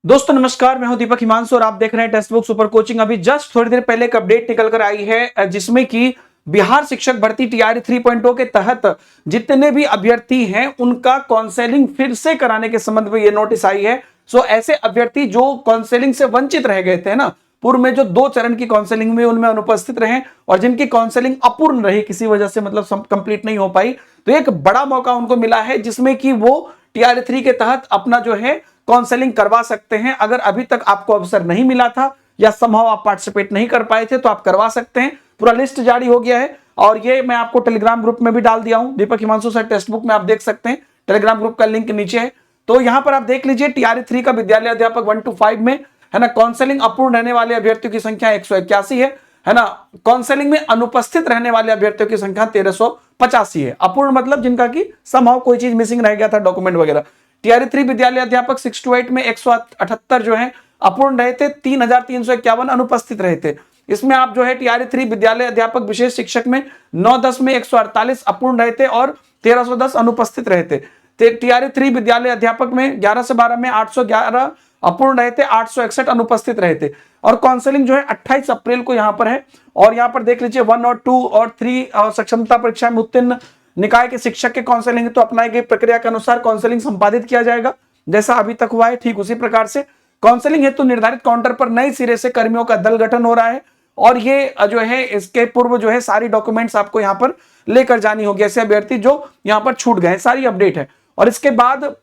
दोस्तों नमस्कार, मैं हूं दीपक हिमांशु और आप देख रहे हैं टेक्स्ट बुक सुपर कोचिंग। अभी जस्ट थोड़ी देर पहले एक अपडेट निकल कर आई है जिसमें कि बिहार शिक्षक भर्ती टीआरई 3.0 के तहत जितने भी अभ्यर्थी हैं उनका काउंसलिंग फिर से कराने के संबंध में ये नोटिस आई है। सो ऐसे अभ्यर्थी जो काउंसलिंग से वंचित रह गए थे ना, पूर्व में जो 2 चरण की काउंसलिंग में उनमें अनुपस्थित रहे और जिनकी काउंसलिंग अपूर्ण रही, किसी वजह से मतलब कंप्लीट नहीं हो पाई, तो एक बड़ा मौका उनको मिला है जिसमें कि वो टीआरई 3 के तहत अपना जो है काउंसलिंग करवा सकते हैं। अगर अभी तक आपको अवसर नहीं मिला था या समहाउ आप पार्टिसिपेट नहीं कर पाए थे तो आप करवा सकते हैं। पूरा लिस्ट जारी हो गया है और ये मैं आपको टेलीग्राम ग्रुप में भी डाल दिया हूं, दीपक हिमांशु सर टेक्स्ट बुक में आप देख सकते हैं। टेलीग्राम ग्रुप का लिंक नीचे है, तो यहां पर आप देख लीजिए टीआरई 3 का विद्यालय अध्यापक 1 to 5 में है ना, काउंसलिंग अपूर्ण रहने वाले अभ्यर्थियों की संख्या 181 है ना। काउंसलिंग में अनुपस्थित रहने वाले अभ्यर्थियों की संख्या 1385 है। अपूर्ण मतलब जिनका कि समहाउ कोई चीज मिसिंग रह गया था, डॉक्यूमेंट वगैरह। टीआरई 3 विद्यालय अध्यापक 6 to 8 में 178 जो है अपूर्ण रहे थे, 3351 अनुपस्थित रहे थे। इसमें आप जो है टीआरई 3 विद्यालय अध्यापक विशेष शिक्षक में 9-10 में 148 अपूर्ण रहे थे और 1310 अनुपस्थित रहे थे। टीआरई 3 विद्यालय अध्यापक में 11 से 12 में 811 अपूर्ण रहे थे, 861 अनुपस्थित रहे थे। और काउंसलिंग जो है 28 अप्रैल को यहां पर है। और यहां पर देख लीजिए 1 और 2 और 3 सक्षमता परीक्षा में उत्तीर्ण निकाय के शिक्षक के काउंसलिंग तो अपनाई गई प्रक्रिया के अनुसार काउंसलिंग संपादित किया जाएगा जैसा अभी तक हुआ है, ठीक उसी प्रकार से काउंसलिंग हेतु निर्धारित काउंटर पर नए सिरे से कर्मियों का दल गठन हो रहा है। और ये जो है इसके पूर्व जो है सारी डॉक्यूमेंट्स आपको यहां पर लेकर जानी होगी, ऐसे अभ्यर्थी जो यहां पर छूट गए, सारी अपडेट है। और इसके बाद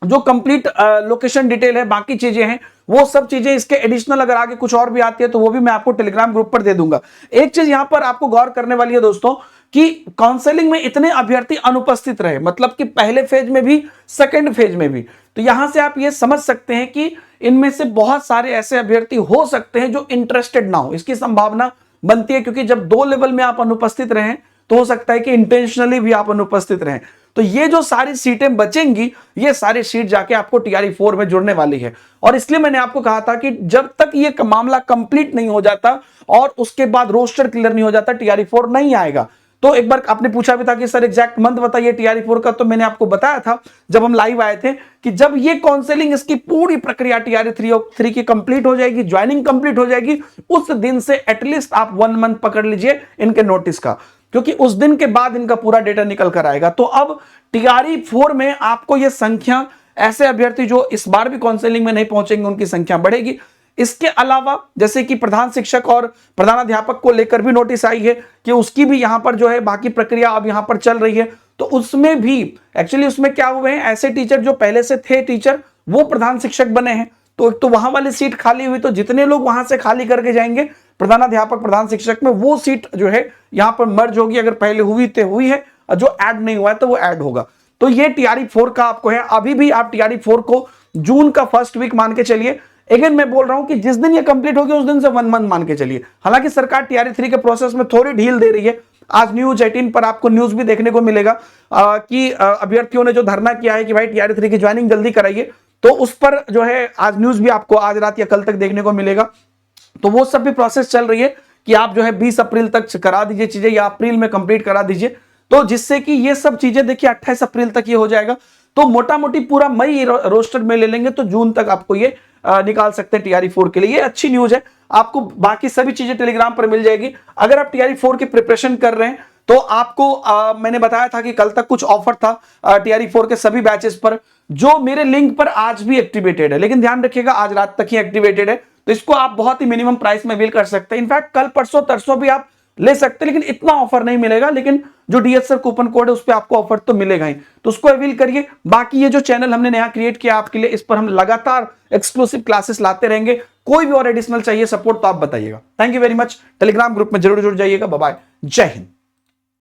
जो कंप्लीट लोकेशन डिटेल है, बाकी चीजें हैं, वो सब चीजें इसके एडिशनल अगर आगे कुछ और भी आती है तो वो भी मैं आपको टेलीग्राम ग्रुप पर दे दूंगा। एक चीज यहां पर आपको गौर करने वाली है दोस्तों कि काउंसलिंग में इतने अभ्यर्थी अनुपस्थित रहे, मतलब कि पहले फेज में भी सेकंड फेज में भी, तो यहां से आप ये समझ सकते हैं कि इनमें से बहुत सारे ऐसे अभ्यर्थी हो सकते हैं जो इंटरेस्टेड ना हो। इसकी संभावना बनती है क्योंकि जब 2 लेवल में आप अनुपस्थित रहे तो हो सकता है कि इंटेंशनली भी आप अनुपस्थित रहें। तो ये जो सारी सीटें बचेंगी, ये सारी सीट जाके आपको टीआरई 4 में जुड़ने वाली है। और इसलिए मैंने आपको कहा था कि जब तक ये मामला कंप्लीट नहीं हो जाता और उसके बाद रोस्टर क्लियर नहीं हो जाता, टीआरई 4 नहीं आएगा। तो एक बार आपने पूछा भी था कि सर एग्जैक्ट मंथ बताइए टीआरई 4 का, तो मैंने आपको बताया था जब हम लाइव आए थे कि जब ये काउंसलिंग इसकी पूरी प्रक्रिया टीआरई 3 की कंप्लीट हो जाएगी, ज्वाइनिंग कंप्लीट हो जाएगी, उस दिन से एटलीस्ट आप 1 मंथ पकड़ लीजिए इनके नोटिस का, क्योंकि उस दिन के बाद इनका पूरा डेटा निकल कर आएगा। तो अब टीआरई 4 में आपको यह संख्या, ऐसे अभ्यर्थी जो इस बार भी काउंसलिंग में नहीं पहुंचेंगे उनकी संख्या बढ़ेगी। इसके अलावा जैसे कि प्रधान शिक्षक और प्रधानाध्यापक को लेकर भी नोटिस आई है कि उसकी भी यहां पर जो है बाकी प्रक्रिया अब यहां पर चल रही है। तो उसमें भी एक्चुअली उसमें क्या हुए हैं, ऐसे टीचर जो पहले से थे टीचर वो प्रधान शिक्षक बने हैं, तो वहां वाली सीट खाली हुई, तो जितने लोग वहां से खाली करके जाएंगे प्रधानाध्यापक प्रधान शिक्षक में, वो सीट जो है यहां पर मर्ज होगी। अगर पहले हुई तो हुई है, जो ऐड नहीं हुआ है तो वो ऐड होगा। तो ये टीआरई 4 का आपको है। अभी भी आप टीआरई 4 को जून का फर्स्ट वीक मान के चलिए। अगेन मैं बोल रहा हूं कि जिस दिन ये कंप्लीट होगी उस दिन से 1 मंथ मान के चलिए। हालांकि सरकार टीआरई 3 के प्रोसेस में थोड़ी ढील दे रही है। आज न्यूज 18 पर आपको न्यूज भी देखने को मिलेगा कि अभ्यर्थियों ने जो धरना किया है कि भाई टीआरई 3 की ज्वाइनिंग जल्दी कराइए, तो उस पर जो है आज न्यूज भी आपको आज रात या कल तक देखने को मिलेगा। तो वो सब भी प्रोसेस चल रही है कि आप जो है 20 अप्रैल तक करा दीजिए चीजें या अप्रैल में कंप्लीट करा दीजिए, तो जिससे कि ये सब चीजें देखिए 28 अप्रैल तक ये हो जाएगा। तो मोटा मोटी पूरा मई रोस्टर में ले लेंगे तो जून तक आपको ये निकाल सकते हैं टीआरई 4 के लिए। ये अच्छी न्यूज है। आपको बाकी सभी चीजें टेलीग्राम पर मिल जाएगी। अगर आप टीआरई 4 की प्रिपरेशन कर रहे हैं तो आपको मैंने बताया था कि कल तक कुछ ऑफर था टीआरई 4 के सभी बैचेस पर, जो मेरे लिंक पर आज भी एक्टिवेटेड है, लेकिन ध्यान रखिएगा आज रात तक ही एक्टिवेटेड है। तो इसको आप बहुत ही मिनिमम प्राइस में अवेल कर सकते हैं। इनफैक्ट कल परसों तरसों भी आप ले सकते हैं, लेकिन इतना ऑफर नहीं मिलेगा। लेकिन जो डीएसआर कूपन कोड है उस पर आपको ऑफर तो मिलेगा ही, तो उसको अवेल करिए। बाकी ये जो चैनल हमने नया क्रिएट किया आपके लिए, इस पर हम लगातार एक्सक्लूसिव क्लासेस लाते रहेंगे। कोई भी और एडिशनल चाहिए सपोर्ट तो आप बताइएगा। Thank you very much. Telegram group में जरूर जुड़ जाइएगा। बाय बाय, जय हिंद।